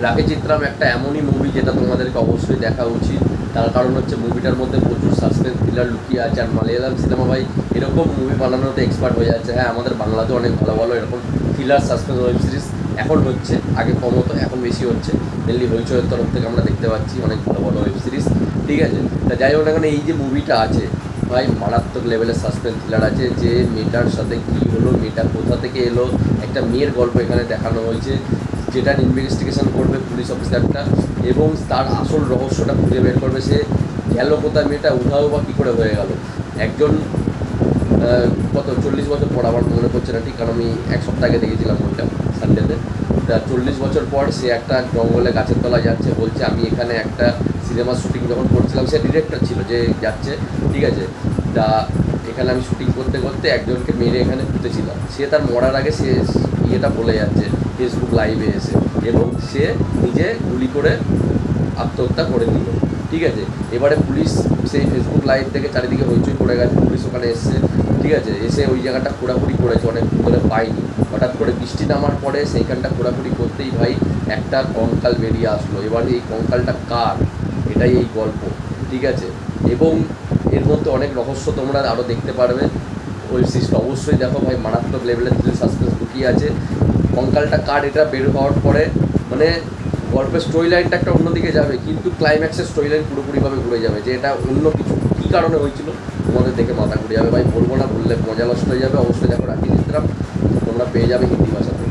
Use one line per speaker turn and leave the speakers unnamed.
রাখি চিত্রাম একটা এমনই মুভি যেটা তোমাদেরকে অবশ্যই দেখা উচিত। তার কারণ হচ্ছে মুভিটার মধ্যে প্রচুর সাসপেন্স থ্রিলার লুকিয়ে আছে। আর মালয়ালাম সিনেমা ভাই এরকম মুভি বানানোতে এক্সপার্ট হয়ে যাচ্ছে। হ্যাঁ, আমাদের বাংলাতে অনেক ভালো ভালো এরকম থ্রিলার সাসপেন্স ওয়েব সিরিজ এখন হচ্ছে, আগে কম হতো, এখন বেশি হচ্ছে। মেনলি হইচয়ের তরফ থেকে আমরা দেখতে পাচ্ছি অনেক ভালো ভালো ওয়েব সিরিজ। ঠিক আছে, তা যাই হোক না কেন, এই যে মুভিটা আছে ভাই মারাত্মক লেভেলের সাসপেন্স থ্রিলার আছে। যে মেয়েটার সাথে কী হলো, মেয়েটা কোথা থেকে এলো, একটা মেয়ের গল্প এখানে দেখানো হয়েছে, যেটা ইনভেস্টিগেশন করবে পুলিশ অফিসারটা এবং তার আসল রহস্যটা খুঁজে বের করবে। সে গেল কোথায়, মেয়েটা উধাও বা কী করে হয়ে গেল। একজন কত 40 বছর পর, আমার মনে পড়ছে না ঠিক, কারণ আমি এক সপ্তাহ আগে দেখেছিলাম ওইটা সানডেতে। তা 40 বছর পর সে একটা জঙ্গলে গাছের তলায় যাচ্ছে, বলছে আমি এখানে একটা সিনেমার শুটিং যখন করছিলাম, সে ডিরেক্টর ছিল যে যাচ্ছে, ঠিক আছে, তা এখানে আমি শুটিং করতে করতে একজনকে মেরে এখানে পুঁতেছিলাম। সে তার মরার আগে সে ইয়েটা বলে যাচ্ছে ফেসবুক লাইভে এসে, এবং সে নিজে গুলি করে আত্মহত্যা করে নিল। ঠিক আছে, এবারে পুলিশ সেই ফেসবুক লাইভ থেকে চারিদিকে হইচই পড়ে গেছে, পুলিশ ওখানে এসছে। ঠিক আছে, এসে ওই জায়গাটা খোঁড়াখুড়ি করেছে, অনেক ধরে পাইনি। হঠাৎ করে বৃষ্টি নামার পরে সেইখানটা খোঁড়াখুড়ি করতেই ভাই একটা কঙ্কাল বেরিয়ে আসলো। এবার এই কঙ্কালটা কার, এটাই এই গল্প। ঠিক আছে, এবং এর মধ্যে অনেক রহস্য তোমরা আরও দেখতে পারবে। ওয়েব সিরিজটা অবশ্যই দেখো ভাই, মারাত্মক লেভেলের থ্রিলার সাসপেন্স লুকিয়ে আছে। কঙ্কালটা কার এটা বের হওয়ার পরে মানে গল্পের স্টোরি লাইনটা একটা অন্যদিকে যাবে, কিন্তু ক্লাইম্যাক্সের স্টোরি লাইন পুরোপুরিভাবে ঘুরে যাবে, যে এটা অন্য কিছু কী কারণে হয়েছিল তোমাদের দেখে মাথা ঘুরে যাবে। ভাই বলবো না, বললে মজা নষ্ট হয়ে যাবে। অবশ্যই দেখো রাখি চিত্রাম, তোমরা পেয়ে যাবে হিন্দি ভাষাতে।